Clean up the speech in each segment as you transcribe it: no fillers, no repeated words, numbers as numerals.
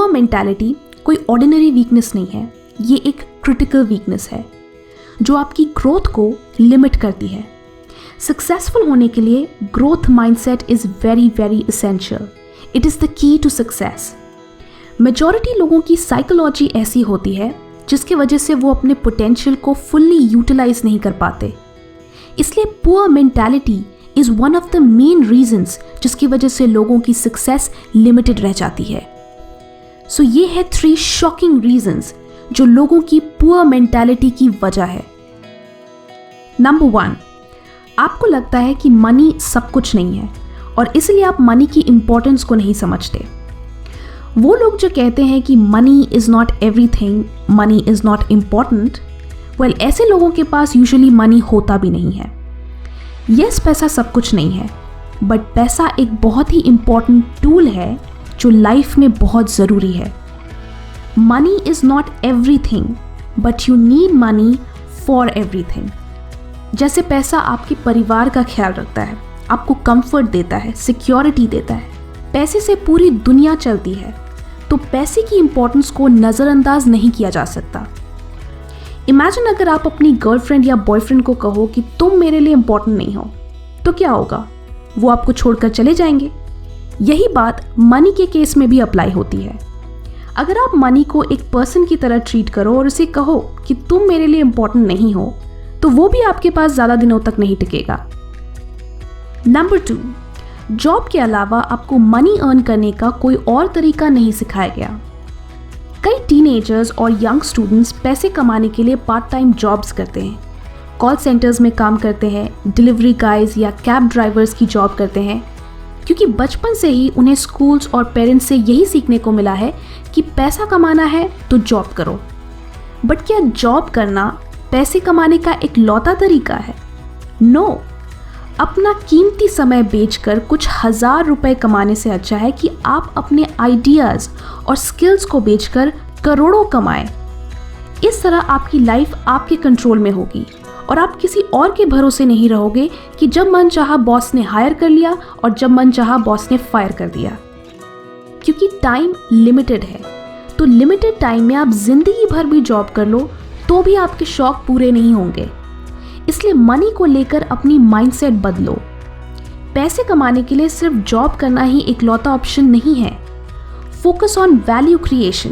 Poor mentality कोई ordinary weakness नहीं है, ये एक क्रिटिकल वीकनेस है जो आपकी ग्रोथ को लिमिट करती है। सक्सेसफुल होने के लिए growth mindset is very very essential. It is the key to success. Majority लोगों की साइकोलॉजी ऐसी होती है जिसकी वजह से वो अपने पोटेंशियल को फुल्ली यूटिलाइज नहीं कर पाते। इसलिए poor mentality is one of the main reasons जिसकी वजह से लोगों की सक्सेस लिमिटेड रह जाती है। सो ये है 3 शॉकिंग रीजंस जो लोगों की पुअर मेंटालिटी की वजह है। नंबर 1, आपको लगता है कि मनी सब कुछ नहीं है और इसलिए आप मनी की इंपॉर्टेंस को नहीं समझते। वो लोग जो कहते हैं कि money is not everything, money is not important, well ऐसे लोगों के पास यूजुअली मनी होता भी नहीं है। यस, पैसा सब कुछ नहीं है, बट पैसा एक बहुत ही इम्पॉर्टेंट टूल है जो लाइफ में बहुत ज़रूरी है। Money is not everything, but you need money for everything. जैसे पैसा आपके परिवार का ख्याल रखता है, आपको कंफर्ट देता है, सिक्योरिटी देता है। पैसे से पूरी दुनिया चलती है, तो पैसे की इंपॉर्टेंस को नज़रअंदाज नहीं किया जा सकता। इमेजिन अगर आप अपनी गर्लफ्रेंड या बॉयफ्रेंड को कहो कि तुम मेरे लिए इंपॉर्टेंट नहीं हो, तो क्या होगा? वो आपको छोड़कर चले जाएंगे। यही बात मनी के केस में भी अप्लाई होती है। अगर आप मनी को एक पर्सन की तरह ट्रीट करो और उसे कहो कि तुम मेरे लिए इंपॉर्टेंट नहीं हो, तो वो भी आपके पास ज़्यादा दिनों तक नहीं टिकेगा। नंबर 2, जॉब के अलावा आपको मनी अर्न करने का कोई और तरीका नहीं सिखाया गया। कई टीनेजर्स और यंग स्टूडेंट्स पैसे कमाने के लिए पार्ट टाइम जॉब्स करते हैं, कॉल सेंटर्स में काम करते हैं, डिलीवरी गाइज या कैब ड्राइवर्स की जॉब करते हैं, क्योंकि बचपन से ही उन्हें स्कूल्स और पेरेंट्स से यही सीखने को मिला है कि पैसा कमाना है तो जॉब करो। बट क्या जॉब करना पैसे कमाने का एक लौता तरीका है? नो। अपना कीमती समय बेचकर कुछ 1000 रुपए कमाने से अच्छा है कि आप अपने आइडियाज़ और स्किल्स को बेचकर करोड़ों कमाएं। इस तरह आपकी लाइफ आपके कंट्रोल में होगी और आप किसी और के भरोसे नहीं रहोगे कि जब मन चाहा बॉस ने हायर कर लिया और जब मन चाहा बॉस ने फायर कर दिया। क्योंकि टाइम लिमिटेड है, तो लिमिटेड टाइम में आप जिंदगी भर भी जॉब कर लो तो भी आपके शौक पूरे नहीं होंगे। इसलिए मनी को लेकर अपनी माइंडसेट बदलो। पैसे कमाने के लिए सिर्फ जॉब करना ही इकलौता ऑप्शन नहीं है। फोकस ऑन वैल्यू क्रिएशन,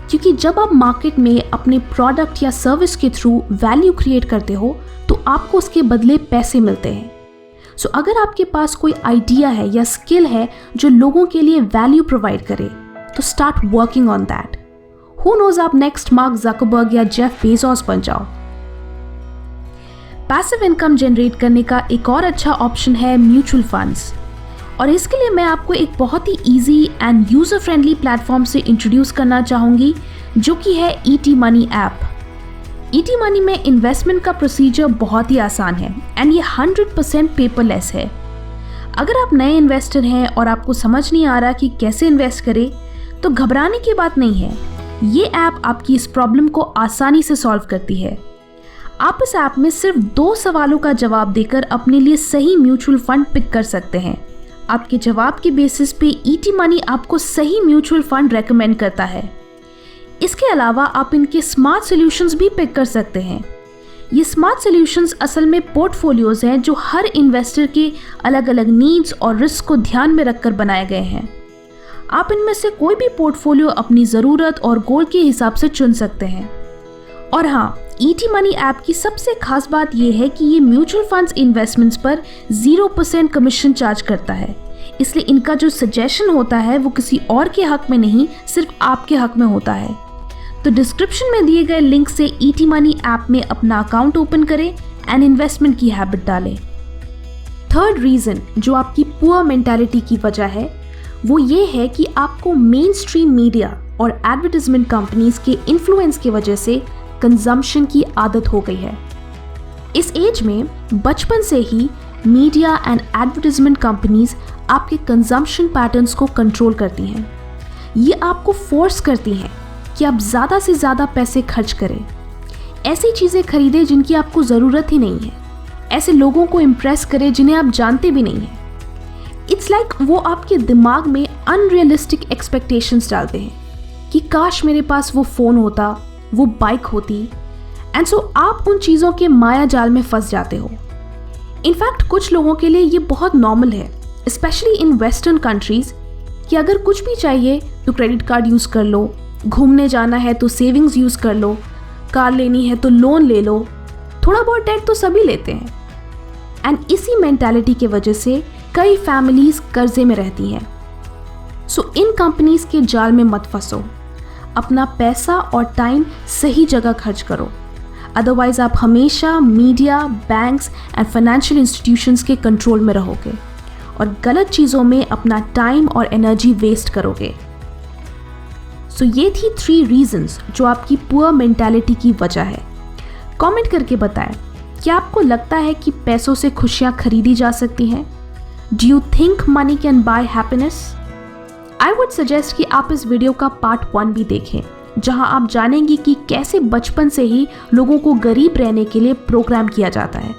क्योंकि जब आप मार्केट में अपने प्रोडक्ट या सर्विस के थ्रू वैल्यू क्रिएट करते हो तो आपको उसके बदले पैसे मिलते हैं। सो अगर आपके पास कोई आइडिया है या स्किल है जो लोगों के लिए वैल्यू प्रोवाइड करे, तो start working on that. Who knows, आप नेक्स्ट मार्क ज़करबर्ग या जेफ बेजोस बन जाओ। पैसिव इनकम जनरेट करने का एक और अच्छा ऑप्शन है म्यूचुअल फंड्स, और इसके लिए मैं आपको एक बहुत ही easy and user friendly platform से इंट्रोड्यूस करना चाहूँगी, जो कि है ET Money app. ET Money में इन्वेस्टमेंट का प्रोसीजर बहुत ही आसान है एंड ये 100% पेपरलेस है। अगर आप नए इन्वेस्टर हैं और आपको समझ नहीं आ रहा कि कैसे इन्वेस्ट करें, तो घबराने की बात नहीं है। ये ऐप आपकी इस प्रॉब्लम को आसानी से सॉल्व करती है। आप इस ऐप में सिर्फ 2 सवालों का जवाब देकर अपने लिए सही म्यूचुअल फंड पिक कर सकते हैं। आपके जवाब के बेसिस पे ईटी मनी आपको सही म्यूचुअल फंड रेकमेंड करता है। इसके अलावा आप इनके स्मार्ट सॉल्यूशंस भी पिक कर सकते हैं। ये स्मार्ट सॉल्यूशंस असल में पोर्टफोलियोज हैं जो हर इन्वेस्टर के अलग अलग नीड्स और रिस्क को ध्यान में रखकर बनाए गए हैं। आप इनमें से कोई भी पोर्टफोलियो अपनी ज़रूरत और गोल के हिसाब से चुन सकते हैं। और हाँ, ईटी मनी ऐप की सबसे खास बात यह है कि ये म्यूचुअल फंड्स इन्वेस्टमेंट्स पर 0% कमीशन चार्ज करता है। इसलिए इनका जो सजेशन होता है वो किसी और के हक में नहीं, सिर्फ आपके हक में होता है। तो डिस्क्रिप्शन में दिए गए लिंक से ईटी मनी ऐप में अपना अकाउंट ओपन करें एंड इन्वेस्टमेंट की हैबिट डालें। थर्ड रीज़न जो आपकी पुअर मेंटालिटी की वजह है वो ये है कि आपको मेन स्ट्रीम मीडिया और एडवर्टाइजमेंट कंपनीज के इन्फ्लुएंस की वजह से कंजम्पशन की आदत हो गई है। इस एज में बचपन से ही मीडिया एंड एडवर्टाइजमेंट कंपनीज आपके कंजम्पशन पैटर्न्स को कंट्रोल करती हैं। ये आपको फोर्स करती हैं कि आप ज़्यादा से ज़्यादा पैसे खर्च करें, ऐसी चीज़ें खरीदें जिनकी आपको ज़रूरत ही नहीं है, ऐसे लोगों को इम्प्रेस करें जिन्हें आप जानते भी नहीं हैं। इट्स लाइक वो आपके दिमाग में अनरियलिस्टिक एक्सपेक्टेशंस डालते हैं कि काश मेरे पास वो फ़ोन होता, वो बाइक होती, एंड सो आप उन चीज़ों के माया जाल में फंस जाते हो। इनफैक्ट कुछ लोगों के लिए ये बहुत नॉर्मल है, स्पेशली इन वेस्टर्न कंट्रीज़, कि अगर कुछ भी चाहिए तो क्रेडिट कार्ड यूज़ कर लो, घूमने जाना है तो सेविंग्स यूज़ कर लो, कार लेनी है तो लोन ले लो, थोड़ा बहुत डेट तो सभी लेते हैं। एंड इसी मेंटालिटी के वजह से कई फैमिलीज कर्जे में रहती हैं। सो इन कंपनीज के जाल में मत फंसो, अपना पैसा और टाइम सही जगह खर्च करो, अदरवाइज आप हमेशा media, banks and financial institutions के कंट्रोल में रहोगे और गलत चीज़ों में अपना टाइम और एनर्जी वेस्ट करोगे। सो ये थी 3 रीजंस जो आपकी पुअर मेंटालिटी की वजह है। कमेंट करके बताएं, क्या आपको लगता है कि पैसों से खुशियाँ खरीदी जा सकती हैं? Do you think money can buy happiness? I would suggest कि आप इस वीडियो का पार्ट 1 भी देखें, जहां आप जानेंगे कि कैसे बचपन से ही लोगों को गरीब रहने के लिए प्रोग्राम किया जाता है।